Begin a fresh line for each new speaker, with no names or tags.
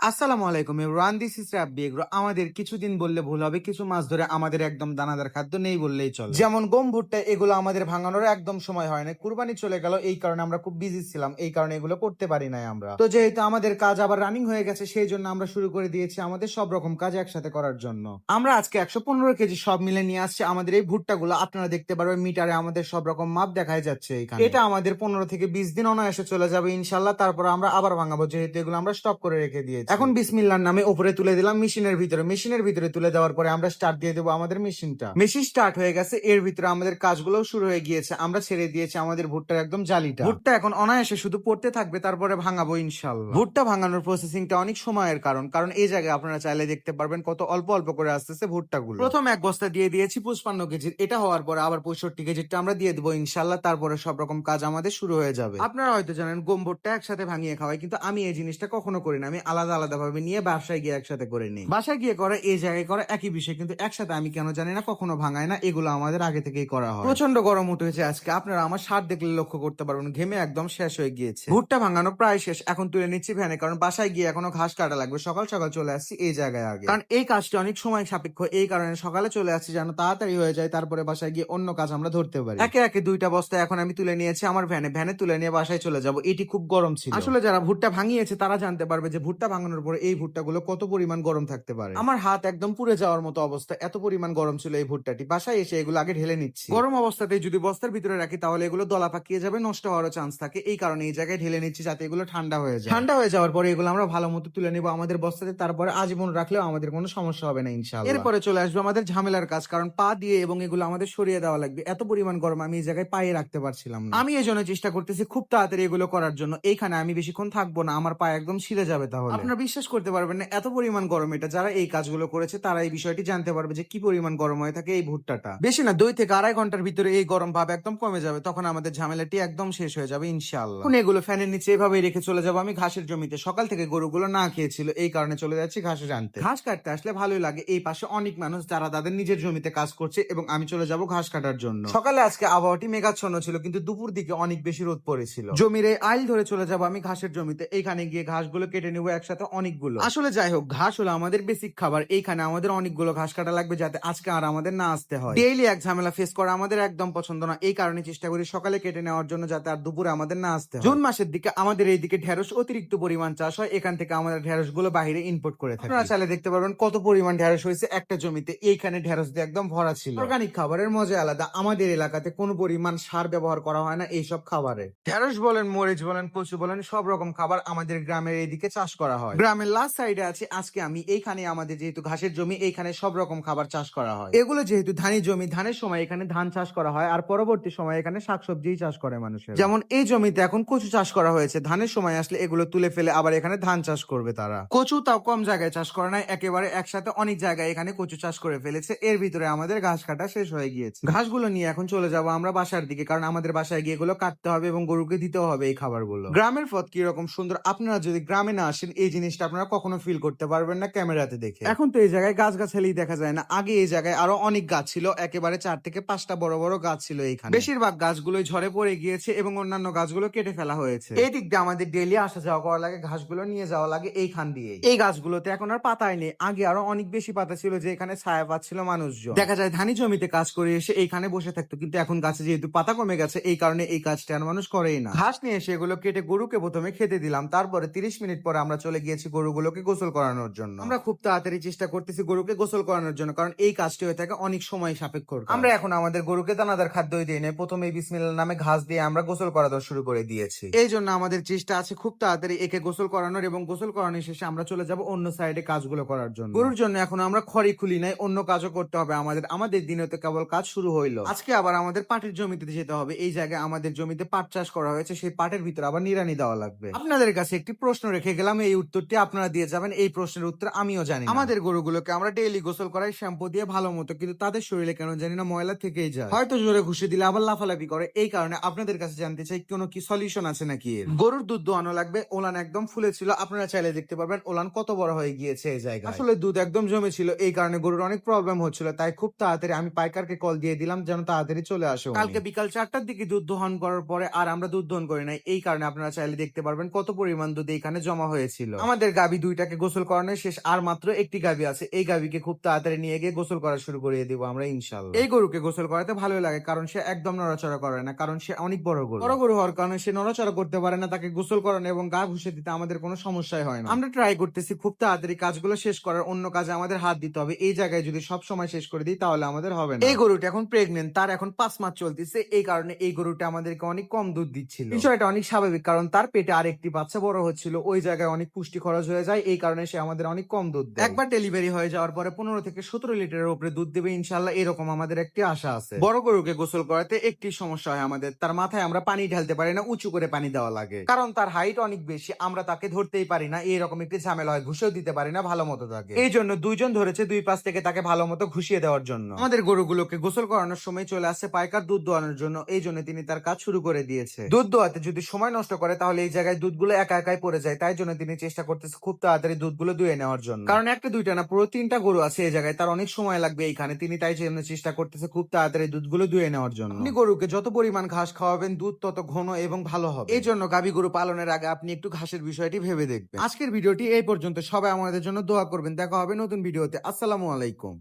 আসসালামু আলাইকুম everyone, this is Rabbi agro. আমাদের কিছুদিন বললে ভুল হবে, কিছু মাস ধরে আমাদের একদম দানাদার খাদ্য নেই বললেই চলে। যেমন গম, ভুট্টা, এগুলো আমাদের ভাঙানোর একদম সময় হয় না। কুরবানি চলে গেল, এই কারণে আমরা খুব বিজি ছিলাম, এই কারণে এগুলো করতে পারি নাই আমরা। তো যেহেতু আমাদের কাজ আবার রানিং হয়ে গেছে, সেই জন্য আমরা শুরু করে দিয়েছি আমাদের সব রকম কাজ একসাথে করার জন্য। আমরা আজকে 115 কেজি সব মিলে নিয়ে আসছি আমাদের এই ভুট্টাগুলো। আপনারা দেখতে পারবেন মিটারে আমাদের সব রকম মাপ দেখাই যাচ্ছে এখানে। এটা আমাদের 15 থেকে 20 দিন অনায়াসে চলে যাবে ইনশাল্লাহ। তারপর আমরা আবার ভাঙাবো, যেহেতু এগুলো আমরা স্টক করে রেখে দিয়েছি। এখন বিসমিল্লাহর নামে উপরে তুলে দিলাম মেশিনের ভিতরে তুলে দেওয়ার পরে আমরা স্টার্ট দিয়ে দেবো আমাদের মেশিনটা। মেশিন স্টার্ট হয়ে গেছে, এর ভিতরে আমাদের কাজগুলো শুরু হয়ে গিয়েছে। আমরা ছেড়ে দিয়েছি আমাদের ভুট্টার একদম জালিটা। ভুট্টা এখন অনায়াসে শুধু পড়তে থাকবে, তারপরে ভাঙাবো ইনশাল্লাহ। ভুট্টা ভাঙানোর প্রসেসিংটা অনেক সময়ের কারণ এই জায়গায় আপনারা চাইলে দেখতে পারবেন কত অল্প অল্প করে আসতেছে ভুট্টাগুলো। প্রথম এক বস্তা দিয়ে দিয়েছি 55 কেজির, এটা হওয়ার পরে আবার 65 কেজিরটা আমরা দিয়ে দেবো ইনশাল্লাহ। তারপরে সব রকম কাজ আমাদের শুরু হয়ে যাবে। আপনারা হয়তো জানেন গম ভুট্টা একসাথে ভাঙিয়ে খাওয়াই, কিন্তু আমি এই জিনিসটা কখনো করি না। আমি আলাদা আলাদা ভাবে নিয়ে বাসায় গিয়ে একসাথে করে নিই। বাসায় গিয়ে করা এই জায়গায় করা একই বিষয়, কিন্তু একসাথে আমি কেন জানি না কখনো ভাঙায় না। এগুলো আমাদের আগে থেকেই করা হয়। প্রচন্ড গরম উঠেছে আজকে, আপনারা আমার শার্ট দেখলে লক্ষ্য করতে পারবেন ঘেমে একদম শেষ হয়ে গিয়েছে। ভুট্টা ভাঙানো প্রায় শেষ, এখন তুলে নিচ্ছি ভ্যানে, কারণ বাসায় গিয়ে এখনো ঘাস কাটা লাগবে। সকাল সকাল চলে আসছি এই জায়গায় আগে, কারণ এই কাজটি অনেক সময় সাপেক্ষ, এই কারণে সকালে চলে আসছি যেন তাড়াতাড়ি হয়ে যায়, তারপরে বাসায় গিয়ে অন্য কাজ আমরা ধরতে পারি। একে একে দুইটা বস্তা এখন আমি তুলে নিয়েছি আমার ভ্যানে তুলে নিয়ে বাসায় চলে যাব। এটি খুব গরম ছিল। আসলে যারা ভুট্টা ভাঙিয়েছে তারা জানতে পারবে যে ভুট্টা ভাঙানোর পরে এই ভুট্টাগুলো কত পরিমাণ গরম থাকতে পারে। আমার হাত একদম পুড়ে যাওয়ার মতো অবস্থা, এত পরিমাণ গরম ছিল এই ভুট্টাটি। বাসায় এসে এগুলো আগে ঢেলে নিচ্ছি। গরম অবস্থাতে যদি বস্তার ভিতরে রাখি তাহলে এগুলো দলা পাকিয়ে যাবে, নষ্ট হওয়ারও চান্স থাকে। এই কারণে এই জায়গায় ঢেলে নিচ্ছি যাতে এগুলো ঠান্ডা হয়ে যায়। ঠান্ডা হয়ে যাওয়ার পরে এগুলো আমরা ভালো মতো তুলে নিবো আমাদের বস্তাতে, তারপরে আজীবন রাখলেও আমাদের কোনো সমস্যা হবে না ইনশাআল্লাহ। এরপরে চলে আসবে আমাদের ঝামেলার কাজ, কারণ পা দিয়ে এবং এগুলো আমাদের সরিয়ে দেওয়া লাগবে। এত পরিমাণ গরম আমি এই জায়গায় পায়ে রাখতে পারছিলাম না। আমি এই জন্য চেষ্টা করতেছি খুব তাড়াতাড়ি এগুলো করার জন্য। এইখানে আমি বেশিক্ষণ থাকবো না, আমার পা একদম ছিঁড়ে যাবে। তাহলে আপনারা বিশ্বাস করতে পারবেন না এত পরিমাণ গরম এটা। যারা এই কাজগুলো করেছে তারা এই বিষয়টি জানতে পারবে যে কি পরিমাণ গরম হয়ে থাকে এই ভুট্টাটা। বেশি না, 2 থেকে আড়াই ঘন্টার ভিতরে এই গরম ভাব একদম কমে যাবে, তখন আমাদের ঝামেলাটি একদম শেষ হয়ে যাবে ইনশাআল্লাহ। এখন এগুলো ফ্যানের নিচে এভাবেই রেখে চলে যাবো আমি ঘাসের জমিতে। সকাল থেকে গরুগুলো না খেয়েছিল, এই কারণে চলে যাচ্ছি ঘাসে আনতে। ঘাস কাটতে আসলে ভালোই লাগে। এই পাশে অনেক মানুষ যারা তাদের নিজের জমিতে কাজ করছে, এবং আমি চলে যাব ঘাস কাটার জন্য। সকালে আজকে আবহাওয়াটি মেঘাচ্ছন্ন ছিল, কিন্তু দুপুর দিকে অনেক বেশি রোদ পড়েছিল। জমির এই আইল ধরে চলে যাবো আমি ঘাসের জমিতে। এইখানে গিয়ে ঘাসগুলো কেটে নেবো একসাথে অনেকগুলো। আসলে যাই হোক, ঘাস হলো আমাদের বেসিক খাবার। এইখানে আমাদের অনেকগুলো ঘাস কাটা লাগবে যাতে আজকে আর আমাদের না আসতে হয়। ডেইলি এক ঝামেলা ফেস করা আমাদের একদম পছন্দ না, এই কারণে চেষ্টা করি সকালে কেটে নেওয়ার জন্য যাতে আর দুপুরে আমাদের না আসতে হয়। জুন মাসের দিকে আমাদের এইদিকে ঢেঁড়স অতিরিক্ত পরিমাণ চাষ হয়, এখান থেকে আমাদের ঢেঁড়স গুলো বাইরে ইম্পোর্ট করে থাকি। আপনারা চাইলে দেখতে পারবেন কত পরিমাণ ঢেঁড়স হয়েছে একটা জমিতে। এইখানে ঢেঁড়স দিয়ে একদম ভরা ছিল। অর্গানিক খাবারের মজা আলাদা। আমাদের এলাকাতে কোনো পরিমাণ সার ব্যবহার করা হয় না এইসব খাবারে। ঢেঁড়স বলেন, মরিচ বলেন, কচু বলেন, সব রকম খাবার আমাদের গ্রামের এইদিকে চাষ করা হয়। গ্রামের লাস্ট সাইডে আছে আজকে আমি। এইখানে আমাদের যেহেতু ঘাসের জমি, এইখানে সব রকম খাবার চাষ করা হয়। এগুলো যেহেতু ধানি জমি, ধানের সময় এখানে ধান চাষ করা হয়, আর পরবর্তী সময় এখানে শাকসবজি চাষ করে মানুষের। যেমন এই জমিতে এখন কচু চাষ করা হয়েছে, ধানের সময় আসলে এগুলো তুলে ফেলে আবার এখানে ধান চাষ করবে তারা। কচু তাও কম জায়গায় চাষ করে নাই, একেবারে একসাথে অনেক জায়গায় এখানে কচু চাষ করে ফেলেছে। এর ভিতরে আমাদের ঘাস কাটা শেষ হয়ে গিয়েছে। ঘাসগুলো নিয়ে এখন চলে যাব আমরা বাসার দিকে, কারণ আমাদের বাসায় গিয়ে এগুলো কাটতে হবে এবং গরুকে দিতে হবে এই খাবারগুলো। গ্রামের পথ কিরকম সুন্দর, আপনারা যদি গ্রামে না আসেন এই জিনিসটা আপনারা কখনো ফিল করতে পারবেন না ক্যামেরাতে দেখে। এখন তো এই জায়গায় গাছ গাছালি দেখা যায় না, আগে এই জায়গায় আরো অনেক গাছ ছিল, একেবারে 4 থেকে 5টা বড় বড় গাছ ছিল এইখানে। বেশিরভাগ গাছগুলোই ঝরে পড়ে গিয়েছে এবং অন্যান্য গাছগুলো কেটে ফেলা হয়েছে। এই দিক দিয়ে আমাদের ডেইলি আসা যাওয়া করা লাগে, ঘাসগুলো নিয়ে যাওয়া লাগে এইখান দিয়ে। এই গাছগুলোতে এখন আর পাতাই নেই, আগে আরো অনেক বেশি পাতা ছিল, যে এখানে ছায়া পাচ্ছিল মানুষজন। দেখা যায় ধানি জমিতে কাজ করে এসে এইখানে বসে থাকতো, কিন্তু এখন গাছে যেহেতু পাতা কমে গেছে এই কারণে এই কাজটা আর মানুষ করেই না। ঘাস নিয়ে এসে এগুলো কেটে গরুকে প্রথমে খেতে দিলাম, তারপরে 30 মিনিট পরে আমরা চলে গিয়েছি গরুগুলোকে গোসল করানোর জন্য। আমরা খুব তাড়াতাড়ি চেষ্টা করতেছি গরুকে গোসল করানোর জন্য, কারণ এই কাজটি হয়ে থাকে অনেক সময় সাপেক্ষ। আমরা এখন আমাদের গরুকে দানাদার খাদ্যই দিই না, প্রথমে বিসমিল্লাহ নামে ঘাস দিয়ে আমরা গোসল করানো শুরু করে দিয়েছি। এই জন্য আমাদের চেষ্টা আছে খুব তাড়াতাড়ি একে গোসল করানোর, এবং গোসল করানোর শেষে আমরা চলে যাব অন্য সাইডে কাজগুলো করার জন্য। গরুর জন্য এখন আমরা খড়ি খুলি নাই, অন্য কাজও করতে হবে আমাদের। আমাদের দিনে তো কেবল কাজ শুরু হইলো। আজকে আবার আমাদের পাটের জমিতে যেতে হবে। এই জায়গায় আমাদের জমিতে পাট চাষ করা হয়েছে, সেই পাটের ভিতরে আবার নিড়ানি দেওয়া লাগবে। আপনাদের কাছে একটি প্রশ্ন রেখে গেলাম, এই উত্তরটি আপনারা দিয়ে যাবেন। এই প্রশ্নের উত্তর আমিও জানি না। আমাদের গরুগুলোকে আমরা ডেইলি গোসল করাই শ্যাম্পু দিয়ে ভালো মতো, কিন্তু তাদের শরীরে কেন জানি না ময়লা থেকেই যায়। হয়তো জোরে ঘুষে দিলে আবার লাফালাফি করে, এই কারণে আপনাদের কাছে জানতে চাই কোনো কি সলিউশন আছে নাকি এর। গরুর দুধ দোয়ানো লাগবে। ওলান একদম ফুলে ছিল, আপনারা চাইলে দেখতে পারবেন ওলান কত বড় হয়ে গিয়েছে এই জায়গায়। আসলে দুধ একদম জমে ছিল, এই কারণে গরুর অনেক প্রবলেম হচ্ছিল। তাই খুব তাড়াতাড়ি আমি পাইকারকে কল দিয়ে দিলাম যেন তাড়াতাড়ি চলে আসে। কালকে বিকাল 4টার দিকে দুধ দহন করার পরে আর আমরা দুধ দহন করি নাই, এই কারণে আপনারা চাইলে দেখতে পারবেন কত পরিমাণ দুধ এখানে জমা হয়েছিল। আমাদের গাভী দুইটাকে গোসল করানো শেষ, আর মাত্র একটি গাভী আছে। এই গাভীকে খুব তাড়াতাড়ি নিয়ে গিয়ে গোসল করা শুরু করিয়ে দিব আমরা ইনশাল্লাহ। এই গরুকে গোসল করাতে ভালো লাগে, কারণ সে একদম নড়াচড়া করে না, কারণ সে অনেক বড় গরু। বড় গরু হওয়ার কারণে সে নড়াচড়া করতে পারে না, তাকে গোসল করানো এবং গা ঘুষে দিতে আমাদের কোনো সমস্যাই হয় না। আমরা ট্রাই করতেছি খুব তাড়াতাড়ি কাজগুলো শেষ করার, অন্য কাজে আমাদের হাত দিতে হবে। এই জায়গায় যদি সব সময় শেষ করে দিই তাহলে আমাদের হবে না। এই গরুটা এখন প্রেগনেন্ট, তার এখন 5 মাস চলতেছে, এই কারণে এই গরুটা আমাদেরকে অনেক কম দুধ দিচ্ছিল। বিষয়টা অনেক স্বাভাবিক, কারণ তার পেটে আরেকটি বাচ্চা বড় হচ্ছিল, ওই জায়গায় অনেক পুষ্টি খরচ হয়ে যায়, এই কারণে সে আমাদের অনেক কম দুধ দেয়। একবার ডেলিভারি হয়ে যাওয়ার পরে 15 থেকে 17 লিটারের উপরে দুধ দেবে ইনশাল্লাহ, এরকম আমাদের একটি আশা আছে। বড় গরুকে গোসল করাতে একটি সমস্যা হয় আমাদের, তার মাথায় আমরা পানি ঢালতে পারি না, উঁচু করে পানি দেওয়া লাগে, কারণ তার হাইট অনেক বেশি, আমরা তাকে ধরতেই পারি না, এইরকম একটি ঝামেলা হয়, ঘুষেও দিতে পারি না ভালো মতো তাকে। এই জন্য দুইজন ধরেছে দুই পাশ থেকে তাকে ভালো মতো ঘুষিয়ে দেওয়ার জন্য। আমাদের গরুগুলোকে গোসল করানোর সময় চলে আসছে পাইকার দুধ দোয়ানোর জন্য, এই জন্য তিনি তার কাজ শুরু করে দিয়েছে। দুধ দোয়াতে যদি সময় নষ্ট করে তাহলে এই জায়গায় দুধগুলো একা একাই পড়ে যায়, তাই জন্য তিনি চেষ্টা করতেছে খুব তাড়াতাড়ি দুধগুলো ধুয়ে নেওয়ার জন্য, কারণ একটা দুইটা না পুরো 3টা গরু আছে এই জায়গায়, তার অনেক সময় লাগবে এইখানে, তিনি তাই জন্য চেষ্টা করতেছে খুব তাড়াতাড়ি দুধগুলো ধুয়ে নেওয়ার জন্য। আপনি গরুকে যত পরিমাণ ঘাস খাওয়াবেন দুধ তত ঘন এবং ভালো হবে, এই জন্য গাভী গরু পালনের আগে আপনি একটু ঘাসের বিষয়টি ভেবে দেখবেন। আজকের ভিডিওটি এই পর্যন্ত, সবাই আমাদের জন্য দোয়া করবেন, দেখা হবে নতুন ভিডিওতে। আসসালামু আলাইকুম।